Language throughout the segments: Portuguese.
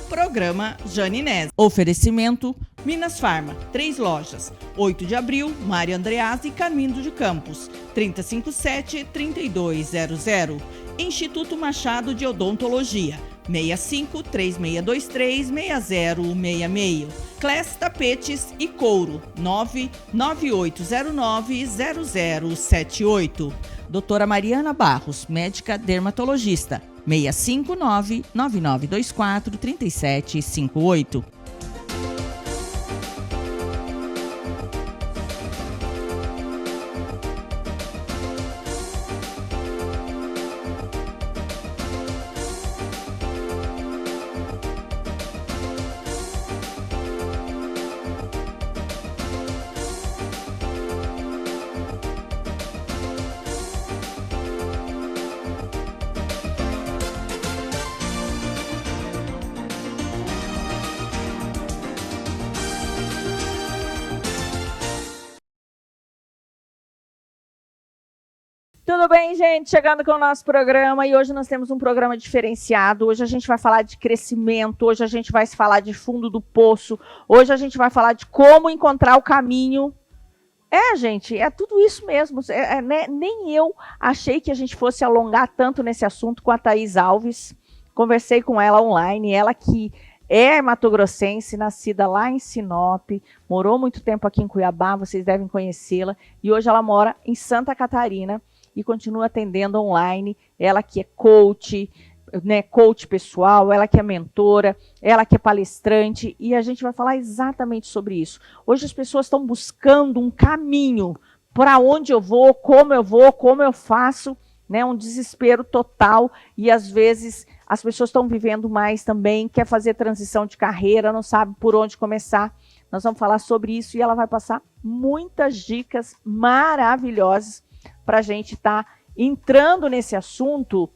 Programa Janinese. Oferecimento Minas Farma, 3 lojas. 8 de abril, Mário Andreazzi, Carmindo de Campos, 3057-3200. Instituto Machado de Odontologia, 65-3623-6066. Class Tapetes e Couro, 99809-0078. Doutora Mariana Barros, médica dermatologista, 659-9924-3758. Tudo bem, gente? Chegando com o nosso programa e hoje nós temos um programa diferenciado. Hoje a gente vai falar de crescimento, hoje a gente vai falar de fundo do poço, hoje a gente vai falar de como encontrar o caminho. Gente, é tudo isso mesmo. Nem eu achei que a gente fosse alongar tanto nesse assunto com a Thaís Alves. Conversei com ela online, ela que é matogrossense, nascida lá em Sinop, morou muito tempo aqui em Cuiabá, vocês devem conhecê-la, e hoje ela mora em Santa Catarina e continua atendendo online. Ela que é coach, né, coach pessoal, ela que é mentora, ela que é palestrante, e a gente vai falar exatamente sobre isso. Hoje as pessoas estão buscando um caminho para onde eu vou, como eu faço, né, um desespero total, e às vezes as pessoas estão vivendo mais também, quer fazer transição de carreira, não sabe por onde começar. Nós vamos falar sobre isso e ela vai passar muitas dicas maravilhosas para a gente estar entrando nesse assunto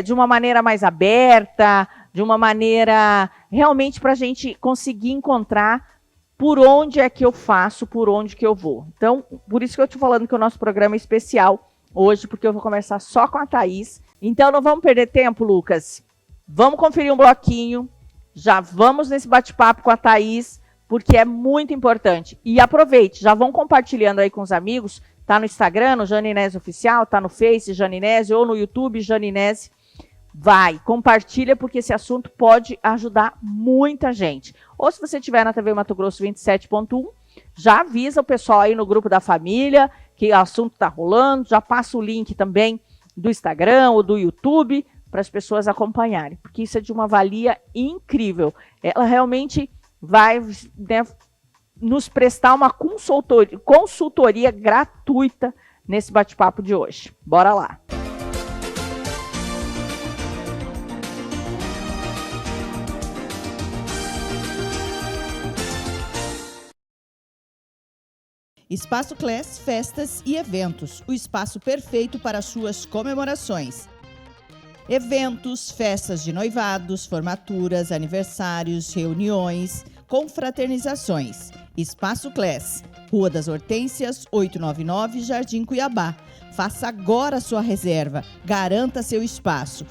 de uma maneira mais aberta, de uma maneira realmente para a gente conseguir encontrar por onde é que eu faço, por onde que eu vou. Então, por isso que eu estou falando que o nosso programa é especial hoje, porque eu vou conversar só com a Thaís. Então, não vamos perder tempo, Lucas. Vamos conferir um bloquinho, já vamos nesse bate-papo com a Thaís, porque é muito importante. E aproveite, já vão compartilhando aí com os amigos. Tá no Instagram, no Janinese Oficial, tá no Face, Janinese, ou no YouTube, Janinese. Vai, compartilha, porque esse assunto pode ajudar muita gente. Ou se você estiver na TV Mato Grosso 27.1, já avisa o pessoal aí no grupo da família que o assunto tá rolando, já passa o link também do Instagram ou do YouTube para as pessoas acompanharem, porque isso é de uma valia incrível. Ela realmente vai, né, nos prestar uma consultoria gratuita nesse bate-papo de hoje. Bora lá! Espaço Class, festas e eventos. O espaço perfeito para suas comemorações. Eventos, festas de noivados, formaturas, aniversários, reuniões, confraternizações. Espaço Class, Rua das Hortênsias, 899, Jardim Cuiabá. Faça agora a sua reserva. Garanta seu espaço.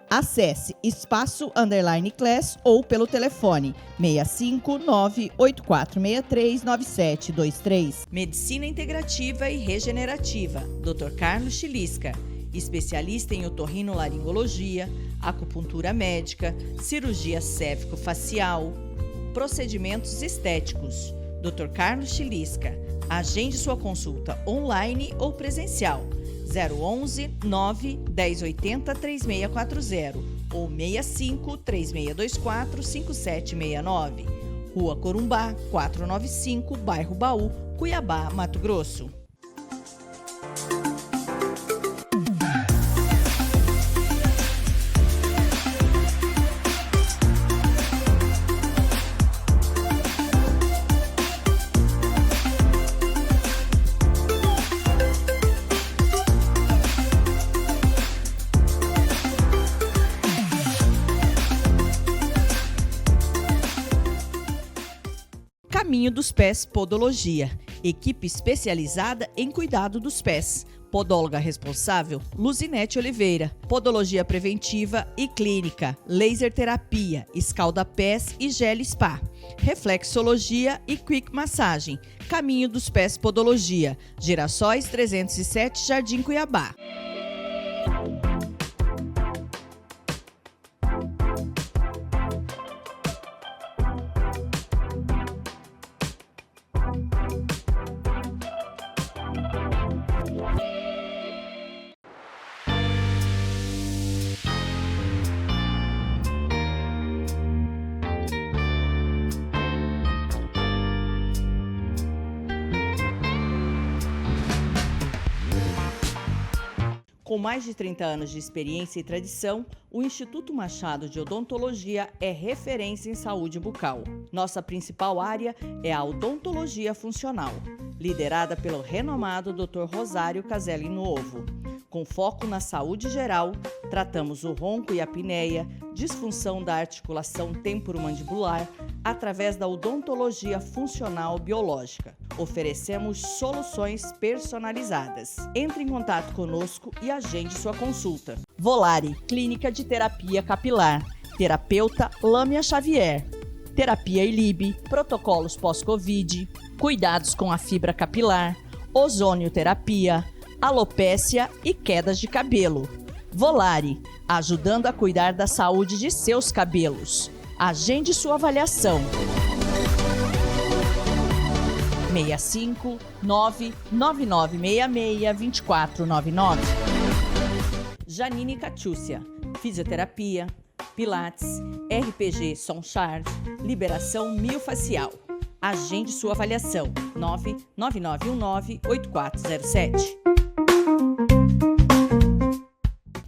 Acesse espaço_class ou pelo telefone 659-8463-9723. Medicina Integrativa e Regenerativa. Dr. Carlos Chilisca, especialista em otorrinolaringologia, acupuntura médica, cirurgia cévico-facial, procedimentos estéticos. Dr. Carlos Chilisca. Agende sua consulta online ou presencial. 011 9 1080 3640 ou 65 3624 5769. Rua Corumbá, 495, Bairro Baú, Cuiabá, Mato Grosso. Caminho dos Pés Podologia, equipe especializada em cuidado dos pés. Podóloga responsável, Luzinete Oliveira. Podologia preventiva e clínica, laser terapia, escalda-pés e gel spa. Reflexologia e quick massagem. Caminho dos Pés Podologia. Girassóis 307, Jardim Cuiabá. Com mais de 30 anos de experiência e tradição, o Instituto Machado de Odontologia é referência em saúde bucal. Nossa principal área é a odontologia funcional, liderada pelo renomado Dr. Rosário Caselli Novo. Com foco na saúde geral, tratamos o ronco e a apneia, disfunção da articulação temporomandibular, através da odontologia funcional biológica. Oferecemos soluções personalizadas. Entre em contato conosco e agende sua consulta. Volare, Clínica de Terapia Capilar. Terapeuta Lâmia Xavier. Terapia ILIB, protocolos pós-Covid, cuidados com a fibra capilar, ozonioterapia, alopécia e quedas de cabelo. Volare, ajudando a cuidar da saúde de seus cabelos. Agende sua avaliação. 65 99966 2499. Janine Catiúcia, fisioterapia, pilates, RPG Sonchard, liberação miofacial. Agende sua avaliação. 99919-8407.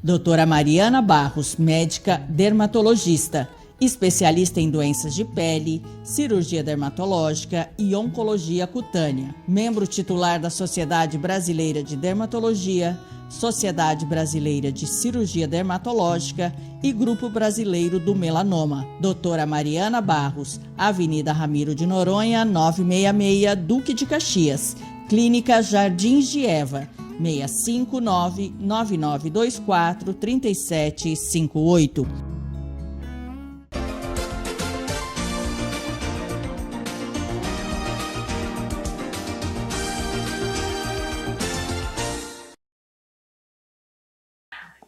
Doutora Mariana Barros, médica dermatologista, especialista em doenças de pele, cirurgia dermatológica e oncologia cutânea. Membro titular da Sociedade Brasileira de Dermatologia, Sociedade Brasileira de Cirurgia Dermatológica e Grupo Brasileiro do Melanoma. Doutora Mariana Barros, Avenida Ramiro de Noronha, 966, Duque de Caxias. Clínica Jardins de Eva, 659-9924-3758.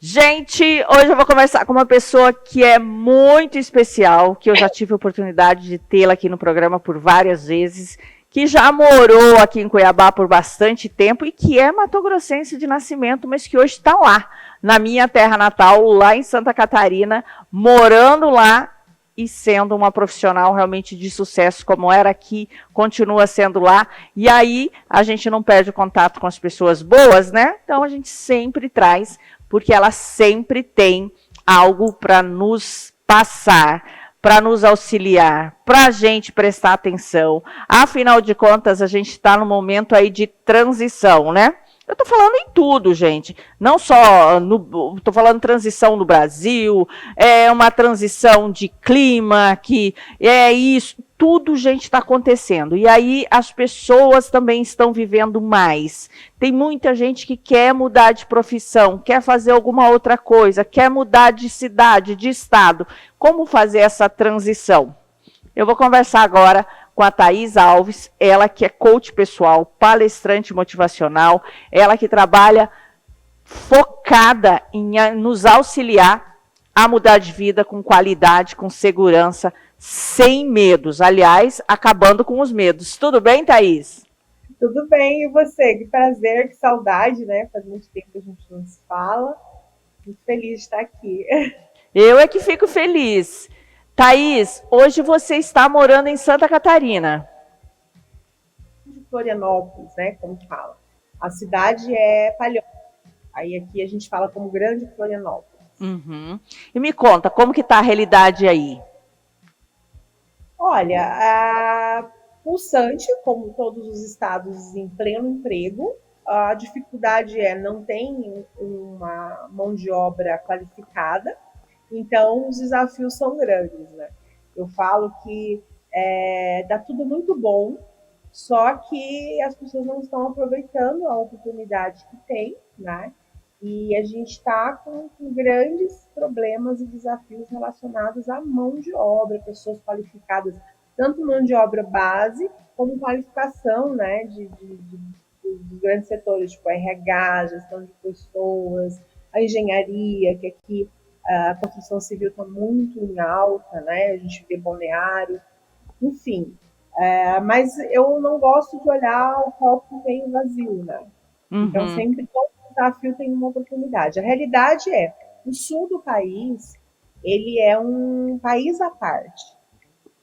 Gente, hoje eu vou conversar com uma pessoa que é muito especial, que eu já tive a oportunidade de tê-la aqui no programa por várias vezes, que já morou aqui em Cuiabá por bastante tempo e que é matogrossense de nascimento, mas que hoje está lá, na minha terra natal, lá em Santa Catarina, morando lá e sendo uma profissional realmente de sucesso, como era aqui, continua sendo lá. E aí, a gente não perde o contato com as pessoas boas, né? Então, a gente sempre traz, porque ela sempre tem algo para nos passar, para nos auxiliar, para a gente prestar atenção. Afinal de contas, a gente está num momento aí de transição, né? Eu estou falando em tudo, gente. Não só, estou falando transição no Brasil, é uma transição de clima, que é isso, tudo, gente, está acontecendo. E aí as pessoas também estão vivendo mais. Tem muita gente que quer mudar de profissão, quer fazer alguma outra coisa, quer mudar de cidade, de estado. Como fazer essa transição? Eu vou conversar agora com a Thaís Alves, ela que é coach pessoal, palestrante motivacional, ela que trabalha focada em nos auxiliar a mudar de vida com qualidade, com segurança, sem medos. Aliás, acabando com os medos. Tudo bem, Thaís? Tudo bem, e você? Que prazer, que saudade, né? Faz muito tempo que a gente não se fala. Muito feliz de estar aqui. Eu é que fico feliz. Thaís, hoje você está morando em Santa Catarina. De Florianópolis, né? Como fala. A cidade é Palhoça. Aí aqui a gente fala como Grande Florianópolis. Uhum. E me conta, como que está a realidade aí? Olha, pulsante, como todos os estados em pleno emprego. A dificuldade não tem uma mão de obra qualificada. Então, os desafios são grandes, né? Eu falo que dá tudo muito bom, Só que as pessoas não estão aproveitando a oportunidade que tem, né? E a gente está com grandes problemas e desafios relacionados à mão de obra, pessoas qualificadas, tanto mão de obra base, como qualificação, né, dos grandes setores, tipo RH, gestão de pessoas, a engenharia, que aqui a construção civil está muito em alta, né? A gente vê balneário, enfim. Mas eu não gosto de olhar o copo meio vazio, né? Então, sempre todo desafio tem uma oportunidade. A realidade é, o sul do país, ele é um país à parte,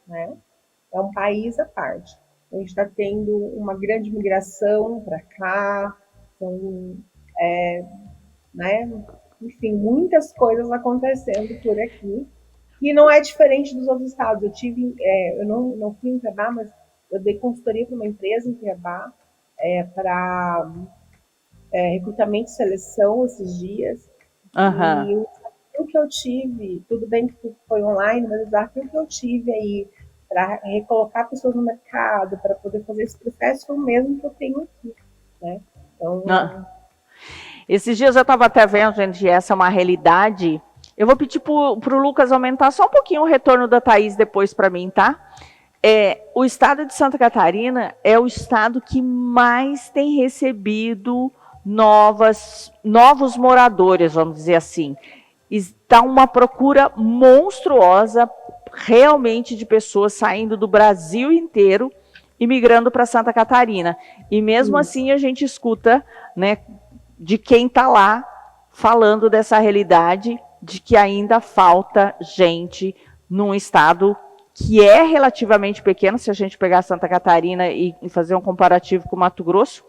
né? É um país à parte. A gente está tendo uma grande migração para cá, são, né? Enfim, muitas coisas acontecendo por aqui. E não é diferente dos outros estados. Eu não fui em Cuiabá, mas eu dei consultoria para uma empresa em Cuiabá para recrutamento e seleção esses dias. E o desafio que eu tive, tudo bem que foi online, mas o desafio que eu tive aí para recolocar pessoas no mercado, para poder fazer esse processo, foi o mesmo que eu tenho aqui, né? Então, esses dias eu estava até vendo, gente, essa é uma realidade. Eu vou pedir para o Lucas aumentar só um pouquinho o retorno da Thaís depois para mim, tá? O estado de Santa Catarina é o estado que mais tem recebido novos moradores, vamos dizer assim. Está uma procura monstruosa, realmente, de pessoas saindo do Brasil inteiro e migrando para Santa Catarina. E mesmo assim a gente escuta, né, de quem está lá falando dessa realidade, de que ainda falta gente num estado que é relativamente pequeno. Se a gente pegar Santa Catarina e fazer um comparativo com Mato Grosso,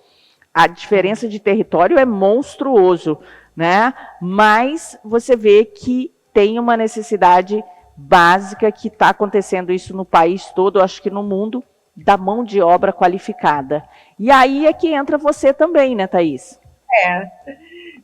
a diferença de território é monstruoso, né? Mas você vê que tem uma necessidade básica, que está acontecendo isso no país todo, acho que no mundo, da mão de obra qualificada. E aí é que entra você também, né, Thaís?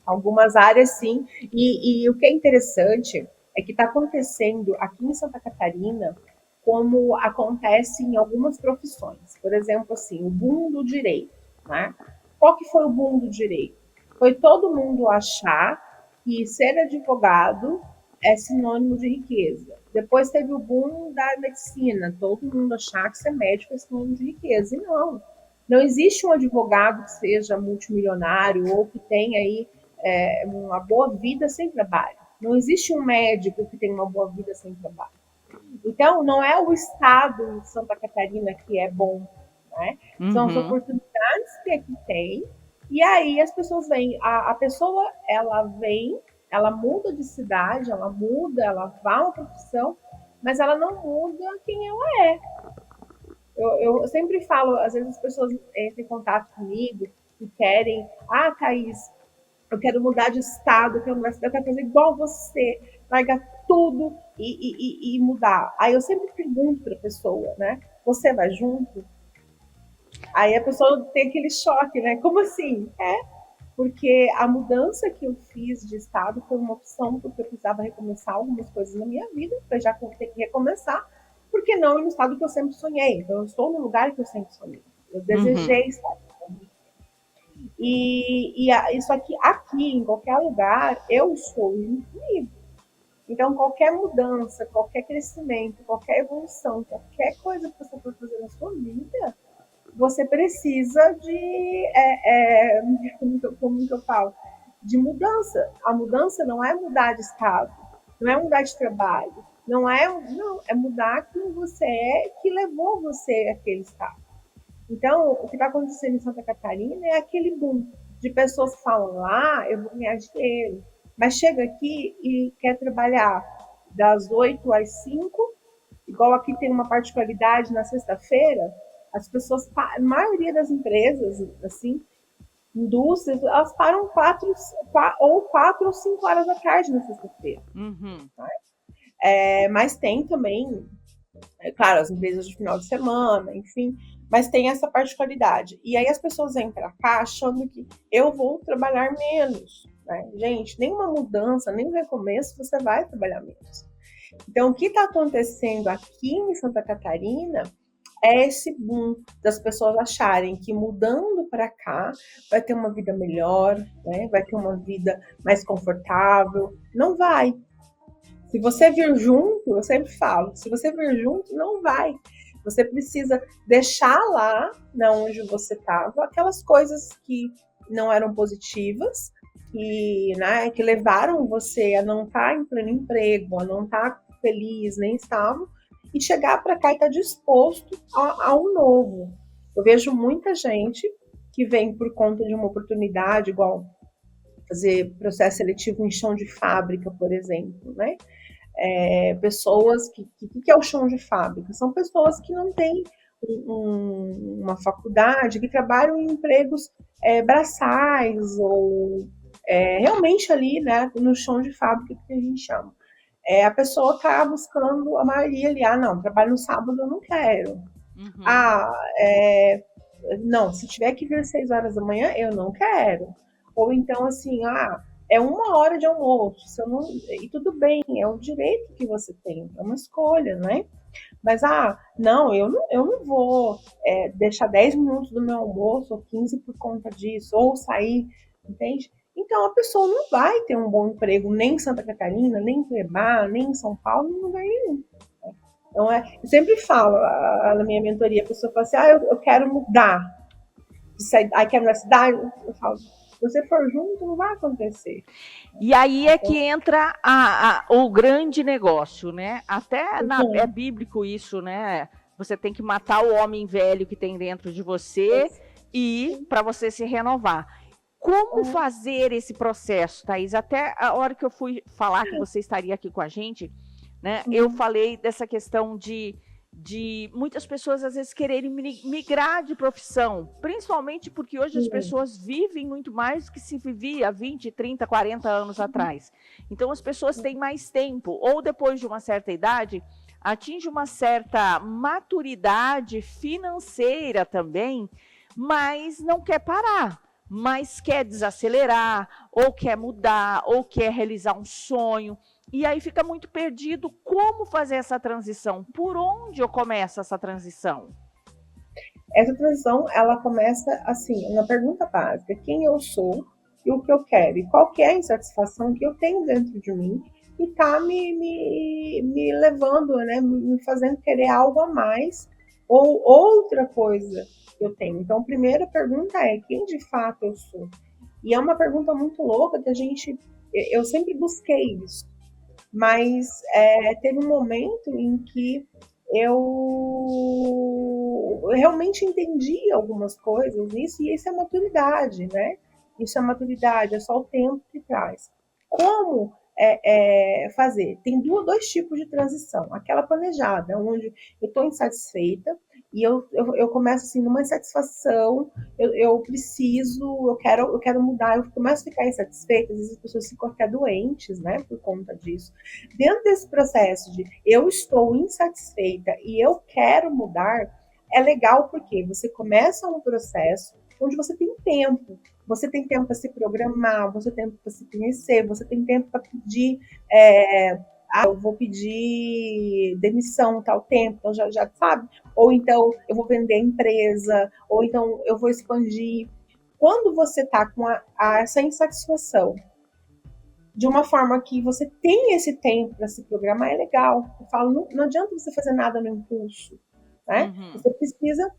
Algumas áreas sim. E o que é interessante é que está acontecendo aqui em Santa Catarina como acontece em algumas profissões. Por exemplo, assim, o boom do direito, né? Qual que foi o boom do direito? Foi todo mundo achar que ser advogado é sinônimo de riqueza. Depois teve o boom da medicina, todo mundo achar que ser médico é sinônimo de riqueza. E não existe um advogado que seja multimilionário ou que tenha aí uma boa vida sem trabalho. Não existe um médico que tenha uma boa vida sem trabalho. Então, não é o estado de Santa Catarina que é bom, né? São as oportunidades que aqui tem, e aí as pessoas vêm, a pessoa, ela vem, ela muda de cidade, ela vai a uma profissão, mas ela não muda quem ela é. Eu sempre falo, às vezes as pessoas entram em contato comigo e querem, Thaís, eu quero mudar de estado, eu quero fazer igual você, largar tudo e mudar. Aí eu sempre pergunto para a pessoa, né? Você vai junto? Aí a pessoa tem aquele choque, né? Como assim? Porque a mudança que eu fiz de estado foi uma opção, porque eu precisava recomeçar algumas coisas na minha vida, para já ter que recomeçar, porque não no estado que eu sempre sonhei. Então eu estou no lugar que eu sempre sonhei. Eu desejei estar. Isso aqui, em qualquer lugar, eu estou junto comigo. Então, qualquer mudança, qualquer crescimento, qualquer evolução, qualquer coisa que você for fazer na sua vida, você precisa de, como que eu falo, de mudança. A mudança não é mudar de estado, não é mudar de trabalho, não, é mudar quem você é, que levou você àquele estado. Então, o que está acontecendo em Santa Catarina é aquele boom de pessoas que falam, eu vou ganhar dinheiro, mas chega aqui e quer trabalhar das 8 às 5, igual aqui tem uma particularidade na sexta-feira, as pessoas, a maioria das empresas, assim, indústrias, elas param 4 ou 5 horas da tarde na sexta-feira. Mas tem também, claro, as empresas de final de semana, enfim, mas tem essa particularidade. E aí as pessoas vêm para cá achando que eu vou trabalhar menos. Né? Gente, nenhuma mudança, nem recomeço, você vai trabalhar menos. Então, o que está acontecendo aqui em Santa Catarina, é esse boom das pessoas acharem que mudando para cá vai ter uma vida melhor, né? Vai ter uma vida mais confortável. Não vai. Se você vir junto, eu sempre falo, se você vir junto, não vai. Você precisa deixar lá, na onde você estava, aquelas coisas que não eram positivas, né, que levaram você a não estar em pleno emprego, a não estar feliz, nem estável, e chegar para cá e estar disposto ao novo. Eu vejo muita gente que vem por conta de uma oportunidade, igual fazer processo seletivo em chão de fábrica, por exemplo, né? Pessoas que é o chão de fábrica? São pessoas que não têm uma faculdade, que trabalham em empregos braçais ou realmente ali, né, no chão de fábrica que a gente chama. A pessoa está buscando a maioria ali, não, trabalho no sábado eu não quero. Não, se tiver que vir 6 horas da manhã, eu não quero. Ou então, assim, é 1 hora de almoço, e tudo bem, é um direito que você tem, é uma escolha, né? Mas, não, eu não vou deixar 10 minutos do meu almoço, ou 15 por conta disso, ou sair, entende? Então, a pessoa não vai ter um bom emprego nem em Santa Catarina, nem em Cuiabá, nem em São Paulo, em lugar nenhum. Então, eu sempre falo, na minha mentoria, a pessoa fala assim, eu quero mudar, quero mudar a cidade, eu falo, se você for junto, não vai acontecer. E aí é que entra o grande negócio, né? Até é bíblico isso, né? Você tem que matar o homem velho que tem dentro de você e para você se renovar. Como fazer esse processo, Thaís? Até a hora que eu fui falar que você estaria aqui com a gente, né? Eu falei dessa questão de muitas pessoas às vezes quererem migrar de profissão, principalmente porque hoje as pessoas vivem muito mais do que se vivia 20, 30, 40 anos atrás. Então as pessoas têm mais tempo, ou depois de uma certa idade, atinge uma certa maturidade financeira também, mas não quer parar, mas quer desacelerar, ou quer mudar, ou quer realizar um sonho. E aí fica muito perdido como fazer essa transição. Por onde eu começo essa transição? Essa transição, ela começa assim, uma pergunta básica: quem eu sou e o que eu quero? E qual que é a insatisfação que eu tenho dentro de mim e está me levando, né, me fazendo querer algo a mais ou outra coisa que eu tenho. Então, a primeira pergunta é: quem de fato eu sou? E é uma pergunta muito louca que eu sempre busquei isso. Mas teve um momento em que eu realmente entendi algumas coisas nisso, e isso é maturidade, né? Isso é maturidade, é só o tempo que traz. Como fazer? Tem dois tipos de transição. Aquela planejada, onde eu estou insatisfeita, e eu começo assim, numa insatisfação, eu quero mudar, eu começo a ficar insatisfeita, às vezes as pessoas ficam até doentes, né, por conta disso. Dentro desse processo de eu estou insatisfeita e eu quero mudar, é legal porque você começa um processo onde você tem tempo para se programar, você tem tempo para se conhecer, você tem tempo para pedir eu vou pedir demissão tal tempo, então já sabe, ou então eu vou vender a empresa, ou então eu vou expandir. Quando você está com essa insatisfação, de uma forma que você tem esse tempo para se programar, é legal. Eu falo, não adianta você fazer nada no impulso, né? Você precisa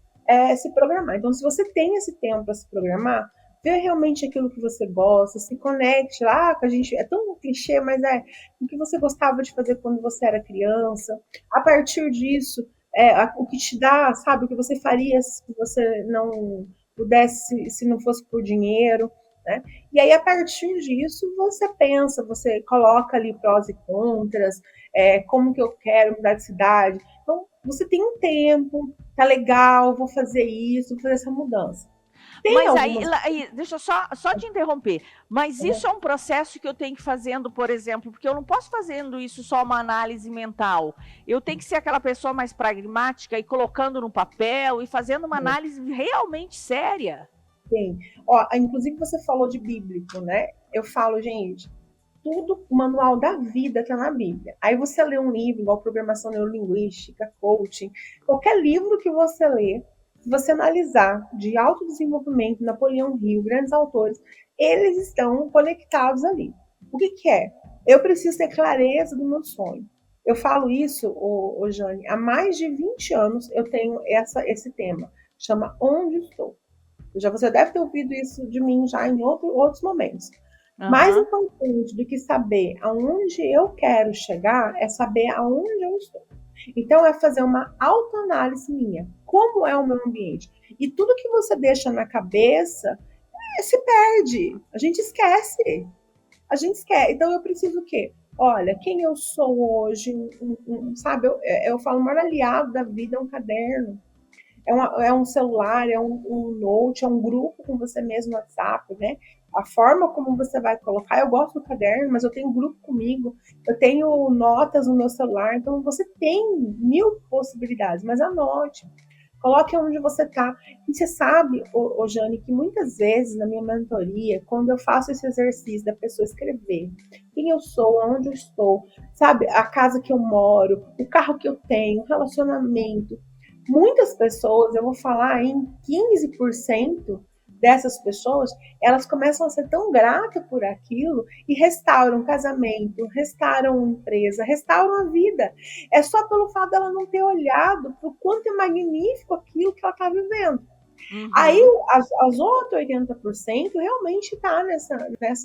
se programar. Então, se você tem esse tempo para se programar, vê realmente aquilo que você gosta, se conecte lá com a gente. É tão clichê, mas o que você gostava de fazer quando você era criança. A partir disso, o que te dá, sabe, o que você faria se você não pudesse, se não fosse por dinheiro, né? E aí, a partir disso, você pensa, você coloca ali prós e contras, como que eu quero mudar de cidade. Então, você tem um tempo, tá legal, vou fazer isso, vou fazer essa mudança. Mas aí, deixa eu só te interromper, mas isso é um processo que eu tenho que ir fazendo, por exemplo, porque eu não posso fazendo isso só uma análise mental, eu tenho que ser aquela pessoa mais pragmática e colocando no papel e fazendo uma análise realmente séria. Sim. Inclusive você falou de bíblico, né? Eu falo, gente, tudo, o manual da vida está na Bíblia. Aí você lê um livro, igual Programação Neurolinguística, Coaching, qualquer livro que você lê, se você analisar de autodesenvolvimento, Napoleão Hill, grandes autores, eles estão conectados ali. O que é? Eu preciso ter clareza do meu sonho. Eu falo isso, Jane, há mais de 20 anos eu tenho esse tema, chama Onde Estou. Você deve ter ouvido isso de mim já em outros momentos. Mais importante do que saber aonde eu quero chegar é saber aonde eu estou. Então, é fazer uma autoanálise minha. Como é o meu ambiente? E tudo que você deixa na cabeça se perde. A gente esquece. Então, eu preciso o quê? Olha, quem eu sou hoje, sabe? Eu falo, o maior aliado da vida é um caderno. É um celular, é um note, é um grupo com você mesmo no WhatsApp, né? A forma como você vai colocar, eu gosto do caderno, mas eu tenho um grupo comigo, eu tenho notas no meu celular, então você tem 1000 possibilidades, mas anote, coloque onde você está. E você sabe, Jane, que muitas vezes na minha mentoria, quando eu faço esse exercício da pessoa escrever quem eu sou, onde eu estou, sabe, a casa que eu moro, o carro que eu tenho, o relacionamento, muitas pessoas, eu vou falar em 15% dessas pessoas, elas começam a ser tão gratas por aquilo e restauram casamento, restauram empresa, restauram a vida. É só pelo fato dela não ter olhado para o quanto é magnífico aquilo que ela está vivendo. Aí, as outras 80% realmente está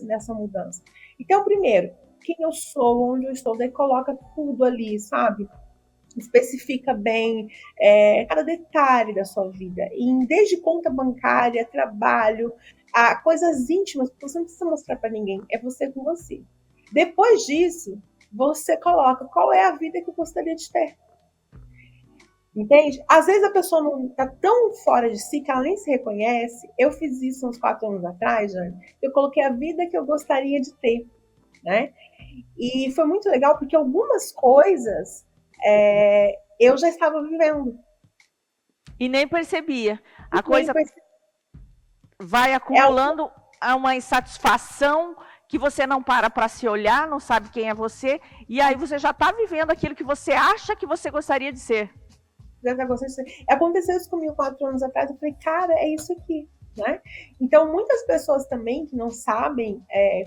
nessa mudança. Então, primeiro, quem eu sou, onde eu estou, daí coloca tudo ali, sabe? Especifica bem cada detalhe da sua vida, desde conta bancária, trabalho, a coisas íntimas, que você não precisa mostrar para ninguém, é você com você. Depois disso, você coloca qual é a vida que eu gostaria de ter. Entende? Às vezes a pessoa não está tão fora de si que ela nem se reconhece. Eu fiz isso uns 4 anos atrás, Jane. Eu coloquei a vida que eu gostaria de ter, né? E foi muito legal porque algumas coisas eu já estava vivendo. E nem percebia. A coisa vai acumulando uma insatisfação que você não para se olhar, não sabe quem é você, e aí você já está vivendo aquilo que você acha que você gostaria de ser. Aconteceu isso comigo 4 anos atrás, eu falei, cara, é isso aqui. Né? Então, muitas pessoas também que não sabem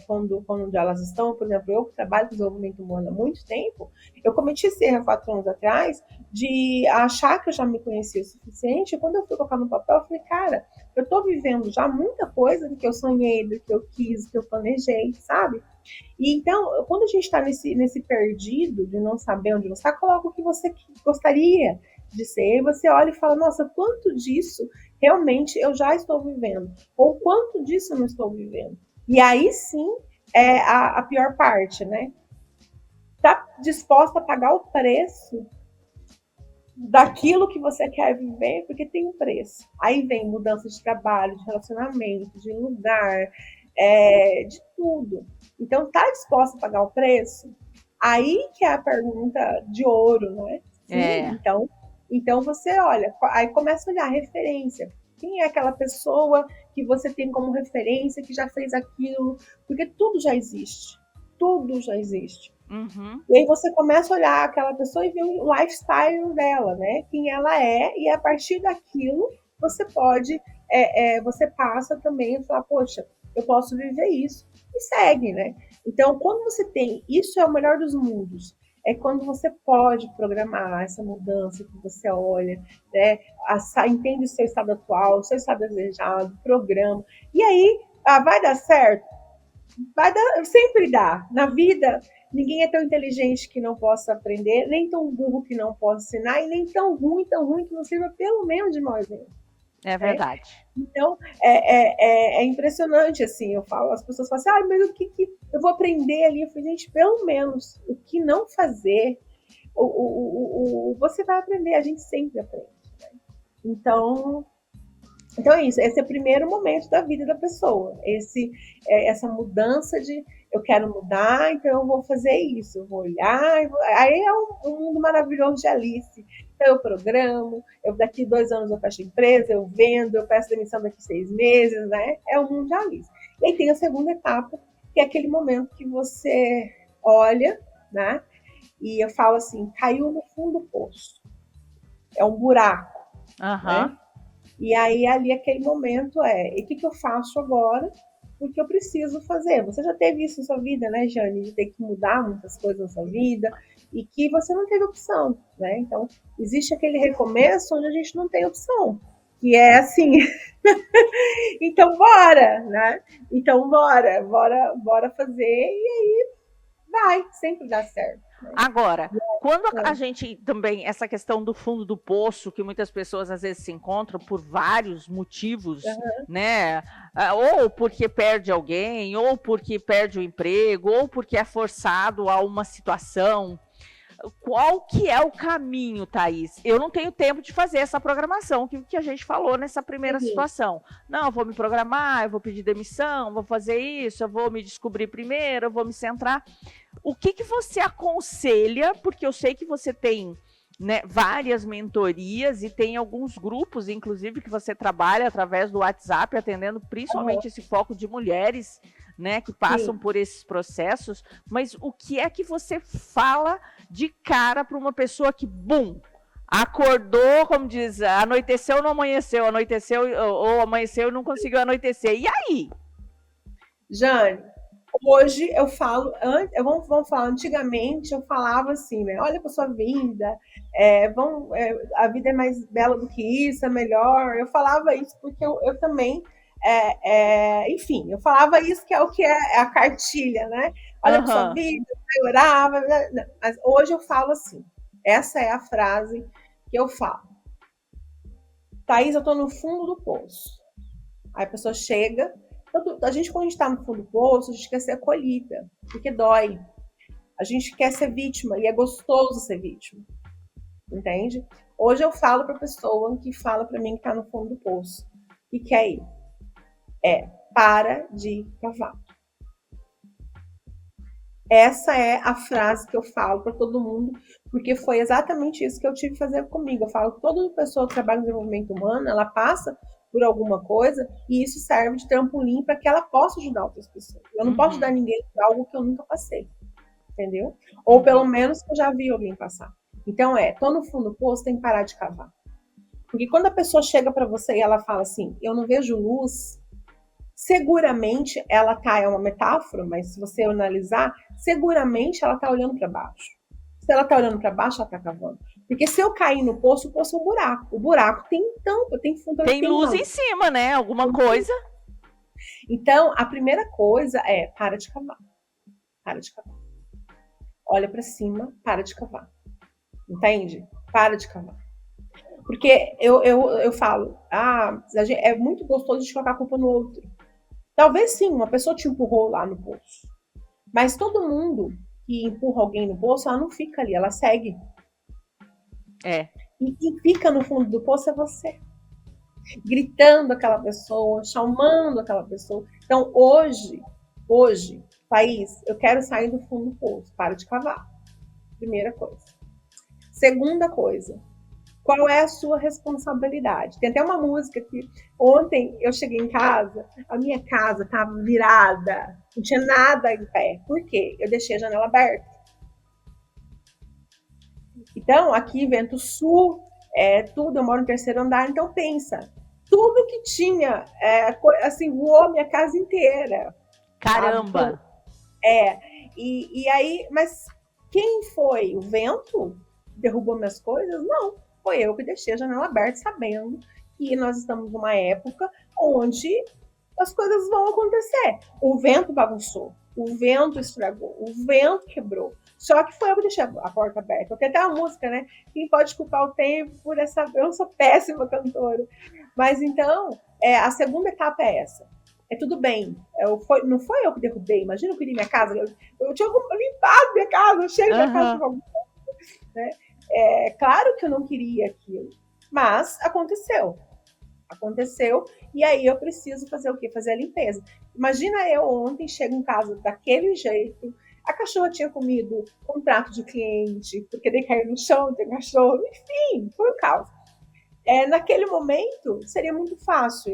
quando elas estão, por exemplo, eu que trabalho com desenvolvimento humano há muito tempo, eu cometi esse erro há 4 anos atrás de achar que eu já me conhecia o suficiente, e quando eu fui colocar no papel, eu falei, cara, eu estou vivendo já muita coisa do que eu sonhei, do que eu quis, do que eu planejei, sabe? E então, quando a gente está nesse perdido de não saber onde você está, coloca o que você gostaria de ser, e você olha e fala, nossa, quanto disso realmente eu já estou vivendo, ou quanto disso eu não estou vivendo. E aí sim é a pior parte, né? Tá disposta a pagar o preço daquilo que você quer viver, porque tem um preço. Aí vem mudança de trabalho, de relacionamento, de lugar, de tudo. Então, tá disposta a pagar o preço? Aí que é a pergunta de ouro, né? Sim, então você olha, aí começa a olhar a referência. Quem é aquela pessoa que você tem como referência, que já fez aquilo? Porque tudo já existe. Tudo já existe. E aí você começa a olhar aquela pessoa e ver o lifestyle dela, né? Quem ela é, e a partir daquilo você pode, você passa também a falar, poxa, eu posso viver isso. E segue, né? Então, quando você tem, isso é o melhor dos mundos. É quando você pode programar essa mudança, que você olha, né, entende o seu estado atual, o seu estado desejado, programa. E aí, vai dar certo? Vai dar, sempre dá. Na vida, ninguém é tão inteligente que não possa aprender, nem tão burro que não possa ensinar, e nem tão ruim que não sirva pelo menos de mau exemplo. É verdade. Então, é impressionante, assim, eu falo, as pessoas falam assim, mas o que eu vou aprender ali? Eu falei, gente, pelo menos o que não fazer, você vai aprender, a gente sempre aprende. Né? Então é isso, esse é o primeiro momento da vida da pessoa, essa mudança de eu quero mudar, então eu vou fazer isso, eu vou olhar, aí é um mundo maravilhoso de Alice. Então eu programo, daqui 2 anos eu fecho a empresa, eu vendo, eu peço demissão daqui 6 meses, né? É o mundo de Alice. E aí tem a segunda etapa, que é aquele momento que você olha, né? E eu falo assim, caiu no fundo do poço. É um buraco, né? E aí, ali, aquele momento e o que eu faço agora? Porque eu preciso fazer. Você já teve isso na sua vida, né, Jane? De ter que mudar muitas coisas na sua vida e que você não teve opção, né? Então, existe aquele recomeço onde a gente não tem opção, que é assim... Então, bora, né? Então, bora fazer e aí vai, sempre dá certo. Né? Agora, quando a gente também, essa questão do fundo do poço, que muitas pessoas às vezes se encontram por vários motivos, né? Ou porque perde alguém, ou porque perde o emprego, ou porque é forçado a uma situação. Qual que é o caminho, Thaís? Eu não tenho tempo de fazer essa programação que a gente falou nessa primeira situação. Não, eu vou me programar, eu vou pedir demissão, vou fazer isso, eu vou me descobrir primeiro, eu vou me centrar. O que você aconselha? Porque eu sei que você tem, né, várias mentorias e tem alguns grupos, inclusive, que você trabalha através do WhatsApp, atendendo principalmente esse foco de mulheres, né, que passam por esses processos. Mas o que é que você fala de cara para uma pessoa que, acordou, como diz, anoiteceu, não amanheceu, anoiteceu ou amanheceu e não conseguiu anoitecer. E aí? Jane, hoje eu falo, vamos falar, antigamente eu falava assim, né? Olha para sua vida, a vida é mais bela do que isso, é melhor. Eu falava isso porque eu também, enfim, eu falava isso que é o que é a cartilha, né? Olha para sua vida, melhorava. Mas hoje eu falo assim, essa é a frase que eu falo. Thaís, eu tô no fundo do poço. Aí a pessoa chega. A gente, quando a gente está no fundo do poço, a gente quer ser acolhida, porque dói. A gente quer ser vítima e é gostoso ser vítima. Entende? Hoje eu falo para a pessoa que fala para mim que está no fundo do poço e quer ir. Para de cavar. Essa é a frase que eu falo para todo mundo, porque foi exatamente isso que eu tive que fazer comigo. Eu falo que toda pessoa que trabalha no desenvolvimento humano, ela passa por alguma coisa e isso serve de trampolim para que ela possa ajudar outras pessoas. Eu não posso ajudar ninguém por algo que eu nunca passei, entendeu? Ou pelo menos que eu já vi alguém passar. Então tô no fundo do poço, tem que parar de cavar. Porque quando a pessoa chega para você e ela fala assim, eu não vejo luz, seguramente ela é uma metáfora, mas se você analisar, seguramente ela está olhando para baixo. Se ela está olhando para baixo, ela está cavando. Porque se eu cair no poço, o poço é um buraco. O buraco tem tampa, tem fundo. Tem luz em cima, né? Alguma coisa. Então, a primeira coisa para de cavar. Para de cavar. Olha para cima, para de cavar. Entende? Para de cavar. Porque eu falo, é muito gostoso de colocar a culpa no outro. Talvez sim, uma pessoa te empurrou lá no poço. Mas todo mundo que empurra alguém no poço, ela não fica ali, ela segue. E quem fica no fundo do poço é você. Gritando aquela pessoa, chamando aquela pessoa. Então, hoje, Thaís, eu quero sair do fundo do poço. Para de cavar. Primeira coisa. Segunda coisa. Qual é a sua responsabilidade? Tem até uma música que ontem eu cheguei em casa, a minha casa estava virada, não tinha nada em pé. Por quê? Eu deixei a janela aberta. Então, aqui, vento sul, tudo, eu moro no terceiro andar, então pensa, tudo que tinha, assim, voou minha casa inteira. Caramba! E aí, mas quem foi? O vento derrubou minhas coisas? Não. Foi eu que deixei a janela aberta, sabendo que nós estamos numa época onde as coisas vão acontecer. O vento bagunçou, o vento estragou, o vento quebrou. Só que foi eu que deixei a porta aberta. Tem até uma música, né? Quem pode culpar o tempo por essa... Eu sou péssima cantora. Mas então, a segunda etapa é essa. Tudo bem. Não foi eu que derrubei. Imagina eu queria minha casa. Eu tinha limpado minha casa, eu chego minha casa de alguma coisa, né? Claro que eu não queria aquilo, mas aconteceu, e aí eu preciso fazer o quê? Fazer a limpeza. Imagina eu ontem chego em casa daquele jeito, a cachorra tinha comido contrato de cliente, porque daí caiu no chão, tem cachorro, enfim, foi um caos. Naquele momento, seria muito fácil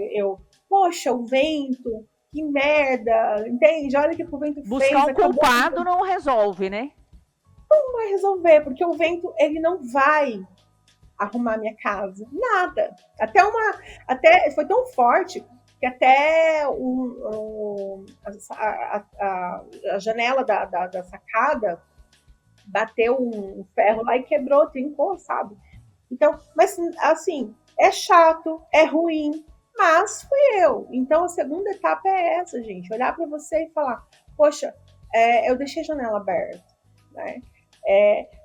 poxa, o vento, que merda, entende? Olha o que o vento fez. Buscar um culpado não resolve, né? Não vai resolver, porque o vento, ele não vai arrumar minha casa, nada. Até foi tão forte que até a janela da sacada bateu um ferro lá e quebrou, trincou, sabe? Então, mas assim, é chato, é ruim, mas fui eu. Então a segunda etapa é essa, gente, olhar para você e falar, poxa, eu deixei a janela aberta, né?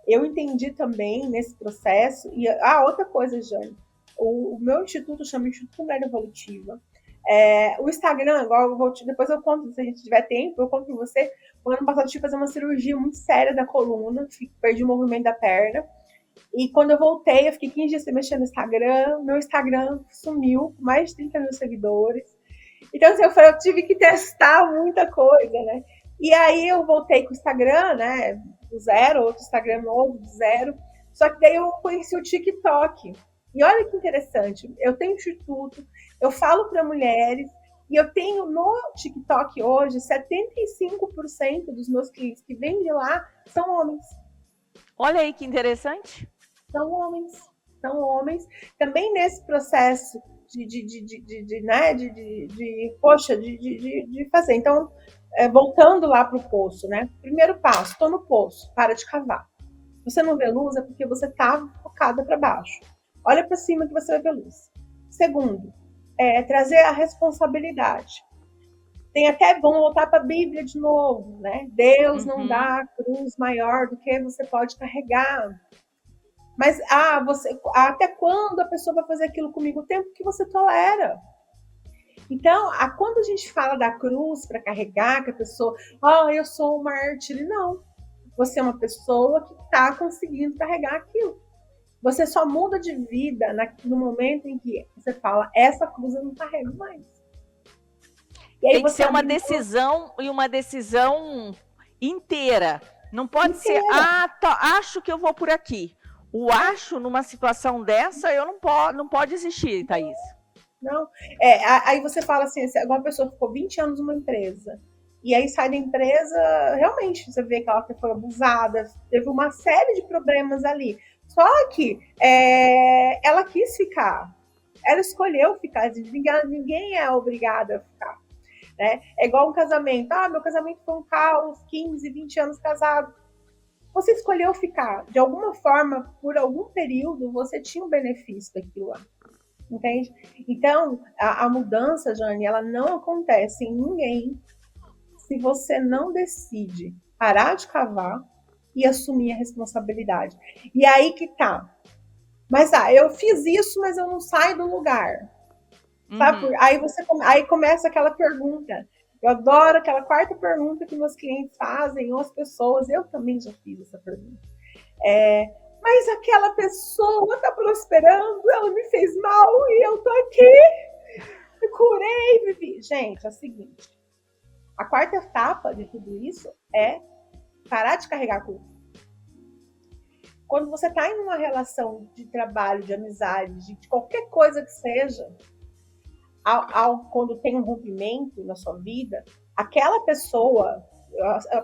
Eu entendi também nesse processo, e outra coisa, Jane, o meu instituto chama Instituto Mulher Evolutiva. O Instagram, agora depois eu conto, se a gente tiver tempo, eu conto para você. O ano passado eu tive que fazer uma cirurgia muito séria da coluna, perdi o movimento da perna. E quando eu voltei, eu fiquei 15 dias sem mexer no Instagram, meu Instagram sumiu, com mais de 30 mil seguidores. Então, assim, eu tive que testar muita coisa, né? E aí eu voltei com o Instagram, né? Do zero, outro Instagram novo, do zero. Só que daí eu conheci o TikTok. E olha que interessante, eu tenho instituto, eu falo para mulheres, e eu tenho no TikTok hoje, 75% dos meus clientes que vêm de lá são homens. Olha aí que interessante. São homens. Também nesse processo de fazer. Então, voltando lá para o poço, né? Primeiro passo, estou no poço, para de cavar. Você não vê luz é porque você está focada para baixo. Olha para cima que você vai ver luz. Segundo, trazer a responsabilidade. Tem até, vamos voltar para a Bíblia de novo, né? Deus não dá cruz maior do que você pode carregar. Mas até quando a pessoa vai fazer aquilo comigo? O tempo que você tolera. Então, quando a gente fala da cruz para carregar, que a pessoa, eu sou uma mártir. Não. Você é uma pessoa que está conseguindo carregar aquilo. Você só muda de vida no momento em que você fala, essa cruz eu não carrego mais. E aí tem que ser uma decisão e uma decisão inteira. Não pode ser, acho que eu vou por aqui. O acho numa situação dessa, não pode existir, Thaís. Não. Aí você fala assim, uma pessoa ficou 20 anos numa empresa, e aí sai da empresa, realmente, você vê que ela foi abusada, teve uma série de problemas ali. Só que ela quis ficar. Ela escolheu ficar. Ninguém é obrigado a ficar. Né? É igual um casamento. Meu casamento foi um caos, 15, 20 anos casado. Você escolheu ficar. De alguma forma, por algum período, você tinha um benefício daquilo lá. Entende? Então, a mudança, Jane, ela não acontece em ninguém se você não decide parar de cavar e assumir a responsabilidade. E aí que tá. Mas eu fiz isso, mas eu não saio do lugar. Sabe? Aí começa aquela pergunta. Eu adoro aquela quarta pergunta que meus clientes fazem, ou as pessoas. Eu também já fiz essa pergunta. Mas aquela pessoa está prosperando, ela me fez mal e eu tô aqui. Eu curei, vivi. Gente, é o seguinte. A quarta etapa de tudo isso é parar de carregar a culpa. Quando você está em uma relação de trabalho, de amizade, de qualquer coisa que seja, quando tem um rompimento na sua vida, aquela pessoa,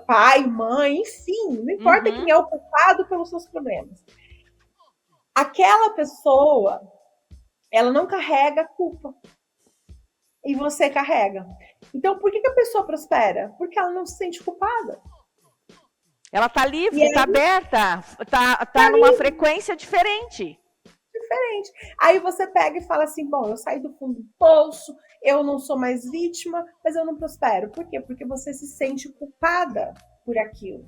pai, mãe, enfim, não importa quem é o culpado pelos seus problemas. Aquela pessoa, ela não carrega a culpa. E você carrega. Então, por que a pessoa prospera? Porque ela não se sente culpada. Ela tá livre, está aberta, tá numa frequência diferente. Aí você pega e fala assim, bom, eu saí do fundo do poço, eu não sou mais vítima, mas eu não prospero. Por quê? Porque você se sente culpada por aquilo.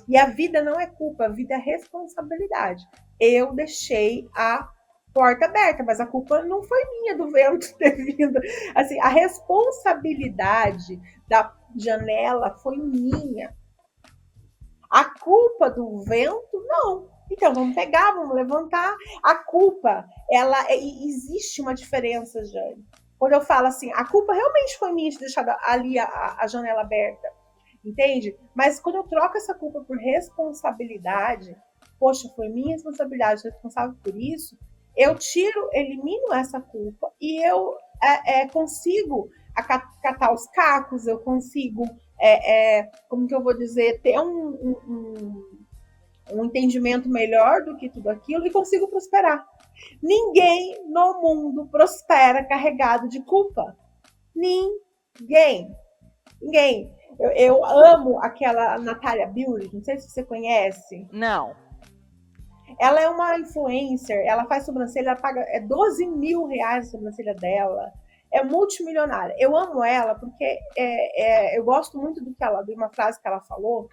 E a vida não é culpa, a vida é responsabilidade. Eu deixei a porta aberta, mas a culpa não foi minha do vento ter vindo. Assim, a responsabilidade da janela foi minha. A culpa do vento, não. Então, vamos pegar, vamos levantar. A culpa, existe uma diferença, Jane. Quando eu falo assim, a culpa realmente foi minha de deixar ali a janela aberta, entende? Mas quando eu troco essa culpa por responsabilidade, poxa, foi minha responsabilidade, eu sou responsável por isso, eu elimino essa culpa e eu consigo catar os cacos, eu consigo, como que eu vou dizer, ter um entendimento melhor do que tudo aquilo e consigo prosperar. Ninguém no mundo prospera carregado de culpa. Ninguém. Eu amo aquela Natália Bury, não sei se você conhece. Não. Ela é uma influencer, ela faz sobrancelha, ela paga 12 mil reais a sobrancelha dela, é multimilionária. Eu amo ela porque eu gosto muito de uma frase que ela falou,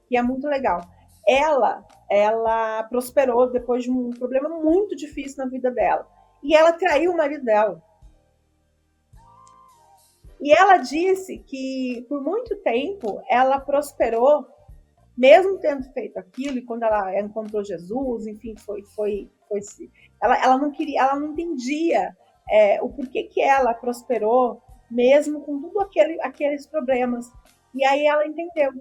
que é muito legal. Ela prosperou depois de um problema muito difícil na vida dela. E ela traiu o marido dela. E ela disse que, por muito tempo, ela prosperou, mesmo tendo feito aquilo, e quando ela encontrou Jesus, enfim, ela não queria, ela não entendia o porquê que ela prosperou, mesmo com tudo aqueles problemas. E aí ela entendeu.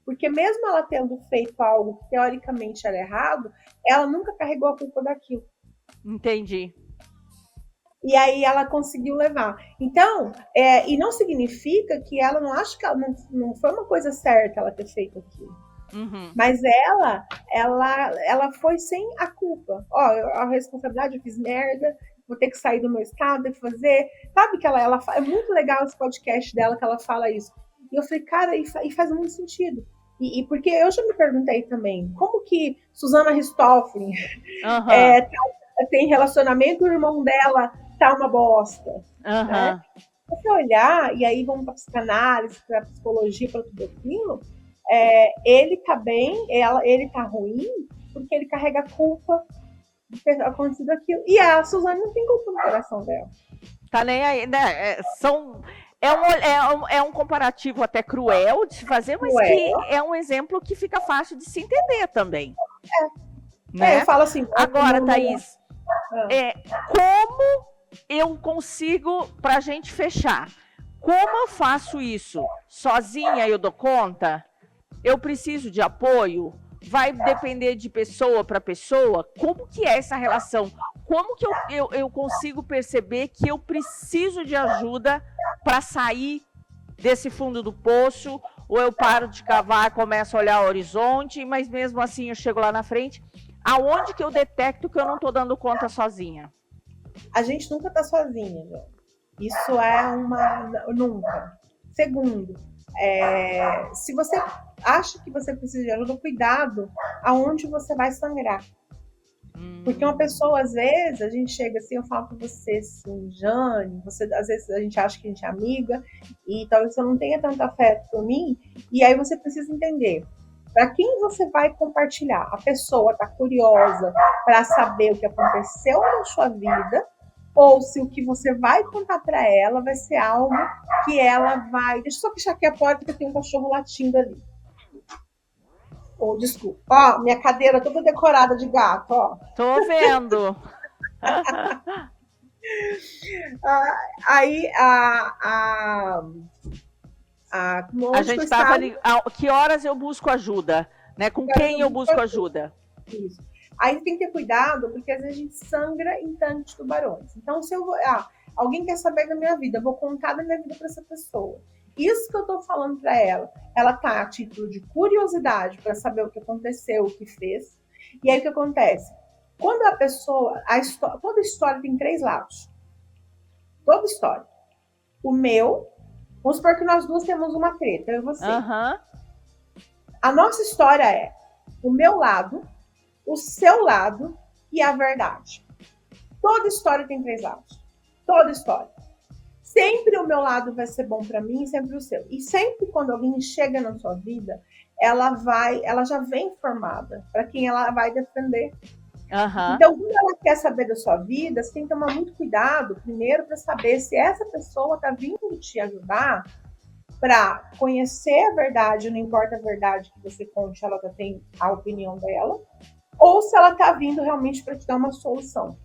Porque mesmo ela tendo feito algo que teoricamente era errado, ela nunca carregou a culpa daquilo. Entendi. E aí ela conseguiu levar. Então, e não significa que ela não acha que ela não foi uma coisa certa ela ter feito aquilo. Uhum. Mas ela foi sem a culpa. Ó, a responsabilidade, eu fiz merda, vou ter que sair do meu estado, ter que fazer. Sabe que ela é muito legal esse podcast dela que ela fala isso. E eu falei, cara, e faz muito sentido. E porque eu já me perguntei também, como que Susana Richthofen tem relacionamento, o irmão dela tá uma bosta. Né? Você olhar, e aí vamos para psicanálise, para psicologia, para tudo aquilo, ele tá bem, ele tá ruim, porque ele carrega a culpa de ter acontecido aquilo. E a Suzane não tem culpa no coração dela. Tá nem aí, né? É um comparativo até cruel de se fazer, mas que é um exemplo que fica fácil de se entender também. Né? Eu falo assim... Agora, Thaís, como eu consigo, pra gente fechar, como eu faço isso? Sozinha eu dou conta? Eu preciso de apoio? Vai depender de pessoa para pessoa? Como que é essa relação? Como que eu consigo perceber que eu preciso de ajuda para sair desse fundo do poço? Ou eu paro de cavar, começo a olhar o horizonte, mas mesmo assim eu chego lá na frente? Aonde que eu detecto que eu não estou dando conta sozinha? A gente nunca está sozinha, né? Isso nunca. Segundo, se você acha que você precisa de ajuda, cuidado aonde você vai sangrar. Porque uma pessoa, às vezes, a gente chega assim, eu falo para você assim, Jane, às vezes a gente acha que a gente é amiga e talvez você não tenha tanto afeto por mim, e aí você precisa entender para quem você vai compartilhar. A pessoa está curiosa para saber o que aconteceu na sua vida, ou se o que você vai contar para ela vai ser algo que ela vai... Deixa eu só fechar aqui a porta, porque tem um cachorro latindo ali. Desculpa. Ó, minha cadeira toda decorada de gato, ó. Tô vendo. Aí, a gente estava ali. Que horas eu busco ajuda? Né? Com quem eu busco ajuda? Isso. Aí tem que ter cuidado, porque às vezes a gente sangra em tanque de tubarões. Então, se eu vou... alguém quer saber da minha vida, eu vou contar da minha vida para essa pessoa. Isso que eu tô falando para ela tá a título de curiosidade para saber o que aconteceu, o que fez. E aí o que acontece? Quando a pessoa... toda história tem 3 lados. Toda história. O meu... Vamos supor que nós duas temos uma treta, eu e você. A nossa história é o meu lado, o seu lado e a verdade. Toda história tem 3 lados. Toda história. Sempre o meu lado vai ser bom para mim, sempre o seu. E sempre quando alguém chega na sua vida, ela já vem formada para quem ela vai defender. Então, quando ela quer saber da sua vida, você tem que tomar muito cuidado, primeiro, para saber se essa pessoa está vindo te ajudar para conhecer a verdade, não importa a verdade que você conte, ela já tem a opinião dela, ou se ela está vindo realmente para te dar uma solução.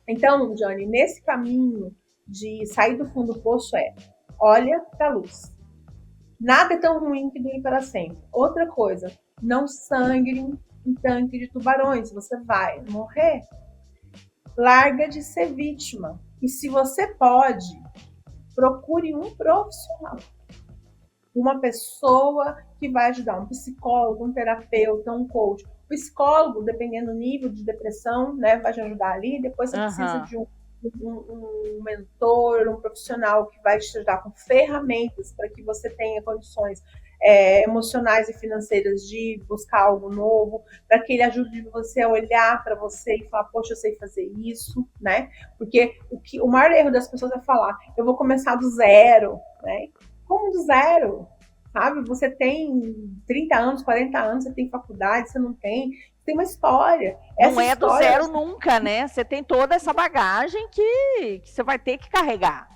Então, Jane, nesse caminho de sair do fundo do poço olha para a luz. Nada é tão ruim que dure para sempre. Outra coisa, não sangre em tanque de tubarões, você vai morrer. Larga de ser vítima. E se você pode, procure um profissional. Uma pessoa que vai ajudar, um psicólogo, um terapeuta, um coach. O psicólogo, dependendo do nível de depressão, né, vai te ajudar ali. Depois você precisa de um mentor, um profissional que vai te ajudar com ferramentas para que você tenha condições emocionais e financeiras de buscar algo novo, para que ele ajude você a olhar para você e falar, poxa, eu sei fazer isso, né? Porque o maior erro das pessoas é falar, eu vou começar do zero, né? Como do zero? Sabe? Você tem 30 anos, 40 anos, você tem faculdade, você não tem uma história. Não é do zero nunca, né? Você tem toda essa bagagem que você vai ter que carregar.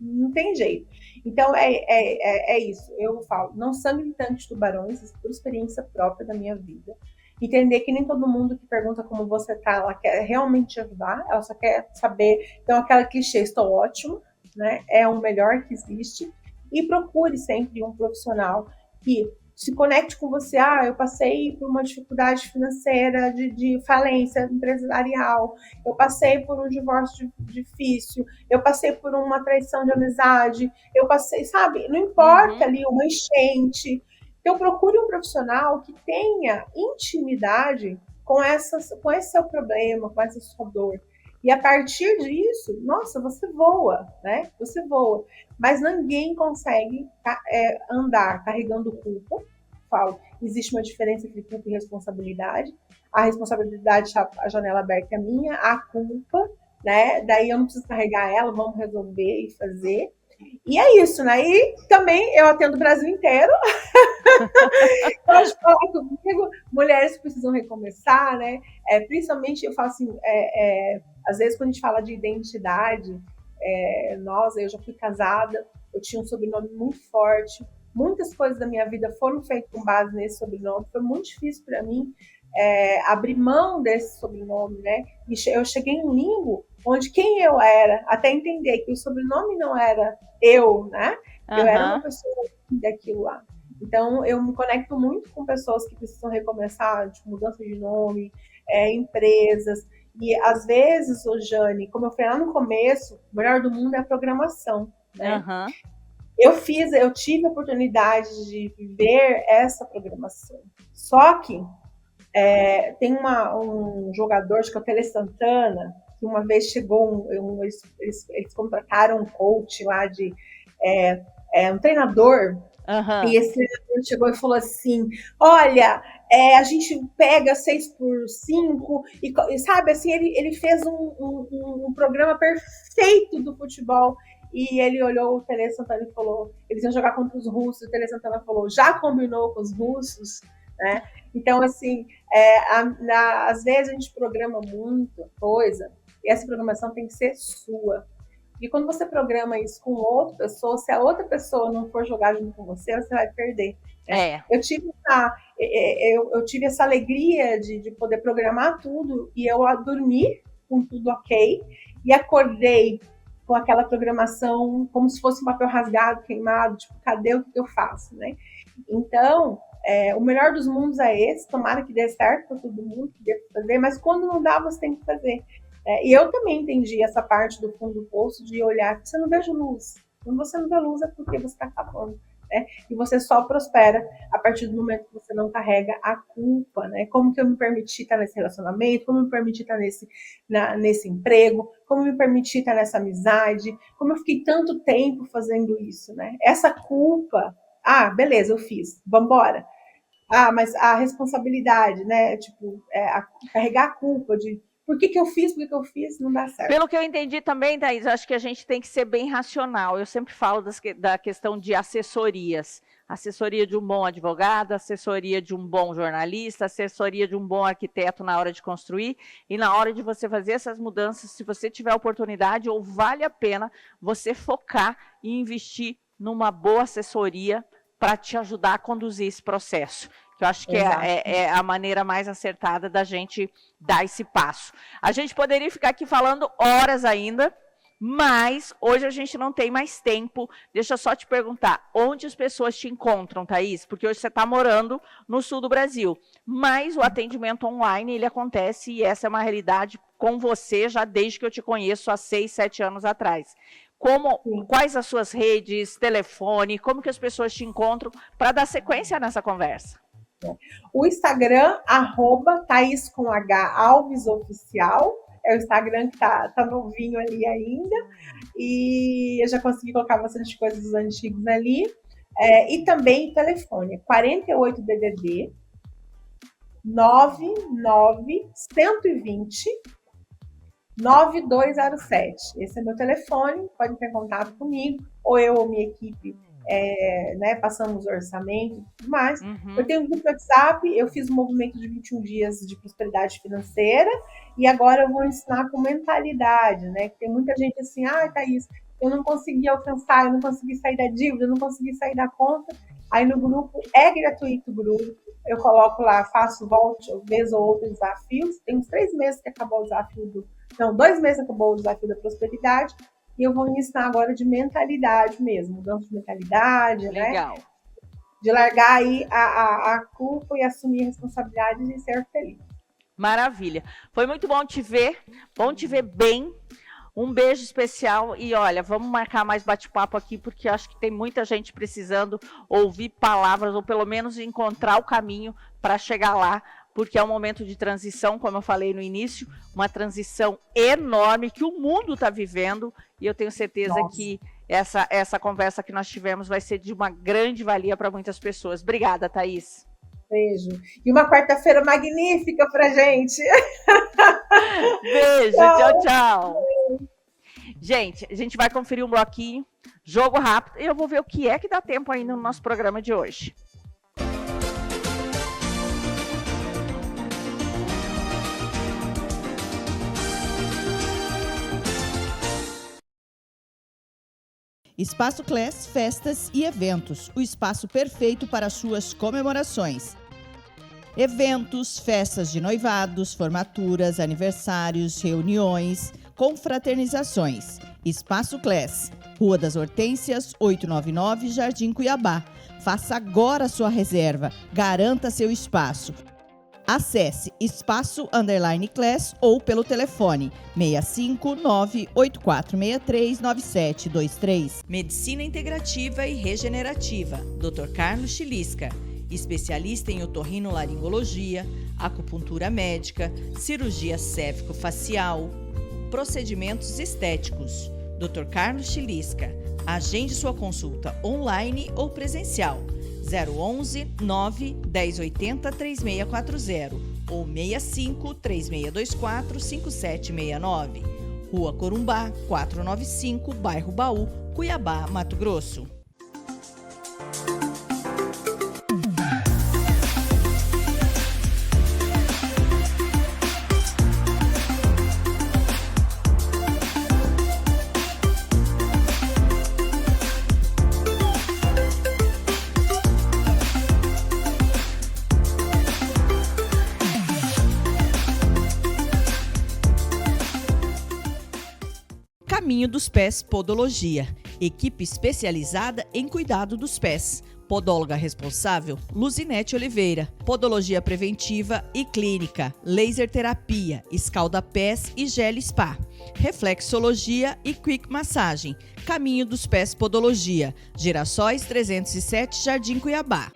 Não tem jeito. Então, é isso. Eu falo, não sangue tantos tubarões, isso por experiência própria da minha vida. Entender que nem todo mundo que pergunta como você tá, ela quer realmente te ajudar, ela só quer saber. Então, aquela clichê, estou ótimo, né? É o melhor que existe. E procure sempre um profissional que se conecte com você. Eu passei por uma dificuldade financeira, de falência empresarial, eu passei por um divórcio difícil, eu passei por uma traição de amizade, eu passei, sabe? Não importa ali, uma enchente. Então, procure um profissional que tenha intimidade com esse seu problema, com essa sua dor. E a partir disso, nossa, você voa, né? Você voa. Mas ninguém consegue andar carregando culpa. Falo, existe uma diferença entre culpa e responsabilidade. A responsabilidade, a janela aberta é minha, a culpa, né? Daí eu não preciso carregar ela, vamos resolver e fazer. E é isso, né? E também eu atendo o Brasil inteiro. Pode falar comigo, mulheres precisam recomeçar, né? Principalmente, eu falo assim, às vezes quando a gente fala de identidade, eu já fui casada, eu tinha um sobrenome muito forte, muitas coisas da minha vida foram feitas com base nesse sobrenome, foi muito difícil para mim abrir mão desse sobrenome, né? E eu cheguei em um limbo onde quem eu era, até entender que o sobrenome não era eu, né? Eu era uma pessoa daquilo lá. Então, eu me conecto muito com pessoas que precisam recomeçar, tipo, mudança de nome, empresas. E, às vezes, Jane, como eu falei lá no começo, o melhor do mundo é a programação, né? Eu tive a oportunidade de viver essa programação. Só que tem um jogador, acho que é o Tele Santana, que uma vez chegou, eles contrataram um coach lá um treinador. E esse treinador chegou e falou assim, olha, a gente pega 6x5 e sabe, assim, ele fez um programa perfeito do futebol. E ele olhou o Tele Santana e falou, eles iam jogar contra os russos, e o Tele Santana falou, já combinou com os russos, né? Então, assim, às vezes a gente programa muita coisa, e essa programação tem que ser sua. E quando você programa isso com outra pessoa, se a outra pessoa não for jogar junto com você, você vai perder. Né? Eu tive essa alegria de poder programar tudo, e eu dormi com tudo ok, e acordei com aquela programação como se fosse um papel rasgado, queimado, tipo, cadê o que eu faço, né? Então, o melhor dos mundos é esse, tomara que dê certo para todo mundo que dê para fazer, mas quando não dá, você tem que fazer. E eu também entendi essa parte do fundo do poço de olhar que você não vejo luz. Quando você não vê luz é porque você está acabando. Né? E você só prospera a partir do momento que você não carrega a culpa. Né? Como que eu me permiti estar nesse relacionamento? Como eu me permiti estar nesse emprego? Como eu me permiti estar nessa amizade? Como eu fiquei tanto tempo fazendo isso? Né? Essa culpa, beleza, eu fiz, vamos embora. Mas a responsabilidade, né? Tipo, carregar a culpa de por que eu fiz, não dá certo. Pelo que eu entendi também, Thaís, acho que a gente tem que ser bem racional. Eu sempre falo da questão de assessorias. Assessoria de um bom advogado, assessoria de um bom jornalista, assessoria de um bom arquiteto na hora de construir. E na hora de você fazer essas mudanças, se você tiver oportunidade, ou vale a pena você focar e investir numa boa assessoria para te ajudar a conduzir esse processo. Que eu acho que é a maneira mais acertada da gente dar esse passo. A gente poderia ficar aqui falando horas ainda, mas hoje a gente não tem mais tempo. Deixa eu só te perguntar, onde as pessoas te encontram, Thaís? Porque hoje você está morando no sul do Brasil, mas o atendimento online, ele acontece e essa é uma realidade com você já desde que eu te conheço há 6, 7 anos atrás. Quais as suas redes, telefone, como que as pessoas te encontram para dar sequência nessa conversa? O Instagram, @Thaís com H Alves Oficial, é o Instagram que tá novinho ali ainda, e eu já consegui colocar bastante coisas dos antigos ali, e também telefone, 48 DDD 99120 9207. Esse é meu telefone, pode ter contato comigo, ou eu ou minha equipe, passamos orçamento e tudo mais. Eu tenho um grupo de WhatsApp, eu fiz um movimento de 21 dias de prosperidade financeira, e agora eu vou ensinar com mentalidade, né? Tem muita gente assim, Thaís, eu não consegui alcançar, eu não consegui sair da dívida, eu não consegui sair da conta. Aí no grupo, é gratuito o grupo, eu coloco lá, faço vez ou outra desafios, tem uns 3 meses que acabou o desafio 2 meses que acabou o desafio da prosperidade, e eu vou ensinar agora de mentalidade mesmo, mudança de mentalidade, Legal. Né? De largar aí a culpa e assumir a responsabilidade de ser feliz. Maravilha. Foi muito bom te ver bem. Um beijo especial e olha, vamos marcar mais bate-papo aqui, porque acho que tem muita gente precisando ouvir palavras, ou pelo menos encontrar o caminho para chegar lá, porque é um momento de transição, como eu falei no início, uma transição enorme que o mundo está vivendo, e eu tenho certeza que essa conversa que nós tivemos vai ser de uma grande valia para muitas pessoas. Obrigada, Thaís. Beijo. E uma quarta-feira magnífica pra gente. Beijo, tchau. Gente, a gente vai conferir um bloquinho, jogo rápido, e eu vou ver o que é que dá tempo ainda no nosso programa de hoje. Espaço Class, festas e eventos. O espaço perfeito para suas comemorações. Eventos, festas de noivados, formaturas, aniversários, reuniões, confraternizações. Espaço Class, Rua das Hortênsias, 899, Jardim Cuiabá. Faça agora a sua reserva. Garanta seu espaço. Acesse espaço_class ou pelo telefone 659-8463-9723. Medicina Integrativa e Regenerativa, Dr. Carlos Chilisca, especialista em otorrinolaringologia, acupuntura médica, cirurgia cérvico-facial, procedimentos estéticos. Dr. Carlos Chilisca, agende sua consulta online ou presencial. 011 9 1080 3640 ou 65 3624 5769. Rua Corumbá, 495, Bairro Baú, Cuiabá, Mato Grosso. Caminho dos Pés Podologia, equipe especializada em cuidado dos pés. Podóloga responsável, Luzinete Oliveira. Podologia preventiva e clínica, laser terapia, escalda-pés e gel spa. Reflexologia e quick massagem. Caminho dos Pés Podologia, Girassóis 307, Jardim Cuiabá.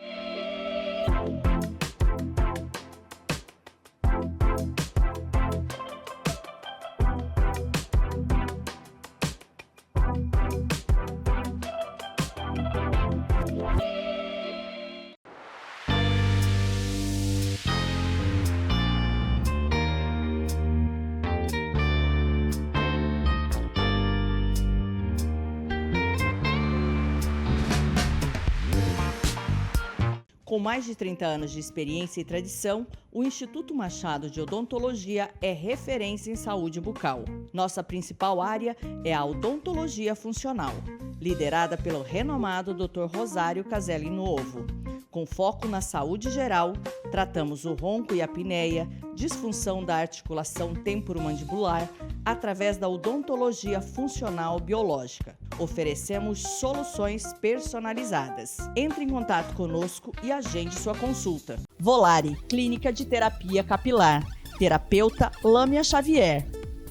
Com mais de 30 anos de experiência e tradição, o Instituto Machado de Odontologia é referência em saúde bucal. Nossa principal área é a odontologia funcional, liderada pelo renomado Dr. Rosário Caselli Novo. Com foco na saúde geral, tratamos o ronco e a apneia, disfunção da articulação temporomandibular, através da odontologia funcional biológica. Oferecemos soluções personalizadas. Entre em contato conosco e agende sua consulta. Volare, Clínica de Terapia Capilar. Terapeuta Lâmia Xavier.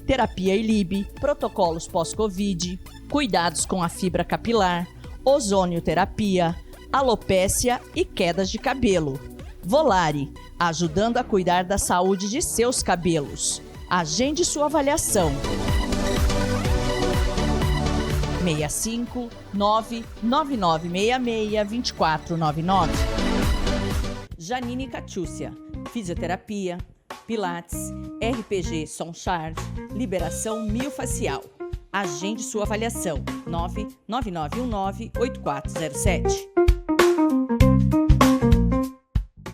Terapia ILIB, protocolos pós-Covid, cuidados com a fibra capilar, ozonioterapia, alopécia e quedas de cabelo. Volare, ajudando a cuidar da saúde de seus cabelos. Agende sua avaliação. 65 99966 2499. Janine Catiúcia, fisioterapia, pilates, RPG som charge, liberação miofacial. Agende sua avaliação. 99919-8407.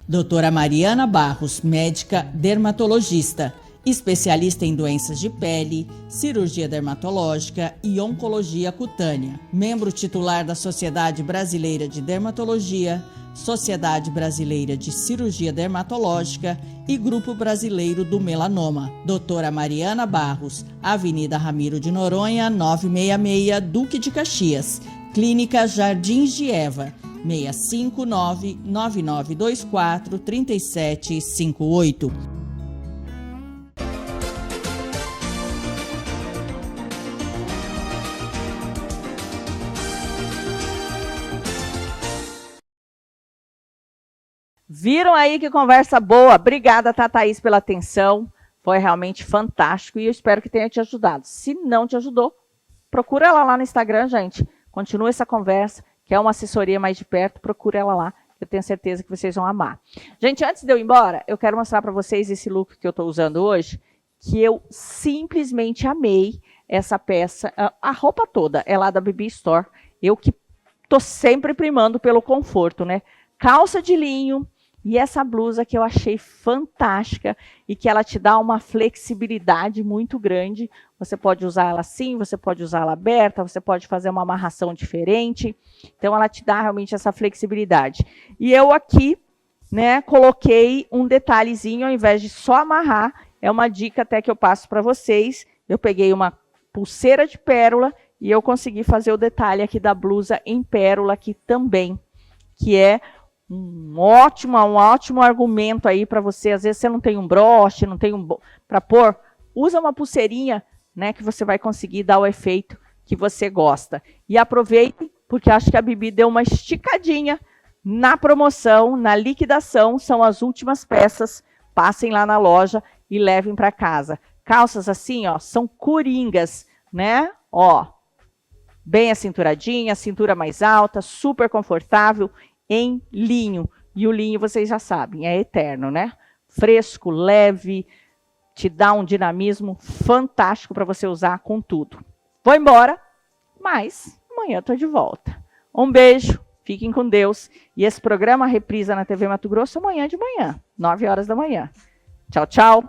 Doutora Mariana Barros, médica dermatologista, especialista em doenças de pele, cirurgia dermatológica e oncologia cutânea. Membro titular da Sociedade Brasileira de Dermatologia, Sociedade Brasileira de Cirurgia Dermatológica e Grupo Brasileiro do Melanoma. Doutora Mariana Barros, Avenida Ramiro de Noronha, 966, Duque de Caxias. Clínica Jardins de Eva, 659-9924-3758. Viram aí que conversa boa? Obrigada, Thaís, pela atenção. Foi realmente fantástico e eu espero que tenha te ajudado. Se não te ajudou, procura ela lá no Instagram, gente. Continua essa conversa, que é uma assessoria mais de perto, procura ela lá. Eu tenho certeza que vocês vão amar. Gente, antes de eu ir embora, eu quero mostrar para vocês esse look que eu estou usando hoje, que eu simplesmente amei essa peça. A roupa toda é lá da BB Store. Eu que estou sempre primando pelo conforto, né? Calça de linho. E essa blusa que eu achei fantástica e que ela te dá uma flexibilidade muito grande. Você pode usar ela assim, você pode usar ela aberta, você pode fazer uma amarração diferente. Então, ela te dá realmente essa flexibilidade. E eu aqui, né, coloquei um detalhezinho, ao invés de só amarrar, é uma dica até que eu passo para vocês. Eu peguei uma pulseira de pérola e eu consegui fazer o detalhe aqui da blusa em pérola aqui também, que é um ótimo argumento aí para você. Às vezes você não tem um broche, não tem para pôr, usa uma pulseirinha, né, que você vai conseguir dar o efeito que você gosta. E aproveite, porque acho que a Bibi deu uma esticadinha na promoção, na liquidação, são as últimas peças. Passem lá na loja e levem para casa. Calças assim, ó, são coringas, né? Ó, bem acinturadinha, cintura mais alta, super confortável, em linho. E o linho, vocês já sabem, é eterno, né? Fresco, leve, te dá um dinamismo fantástico para você usar com tudo. Vou embora, mas amanhã eu tô de volta. Um beijo, fiquem com Deus. E esse programa reprisa na TV Mato Grosso amanhã de manhã, 9 horas da manhã. Tchau, tchau.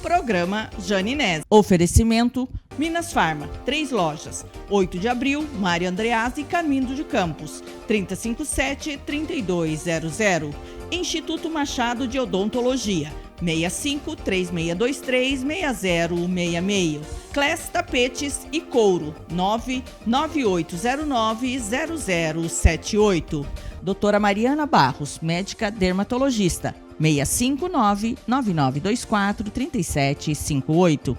Programa Janinés. Oferecimento Minas Farma, 3 lojas. 8 de abril, Mário Andreas e Carmindo de Campos. 3057-3200. Instituto Machado de Odontologia. 65-3623-6066. Class Tapetes e Couro. 99809-0078. Doutora Mariana Barros, médica dermatologista. 659-9924-3758.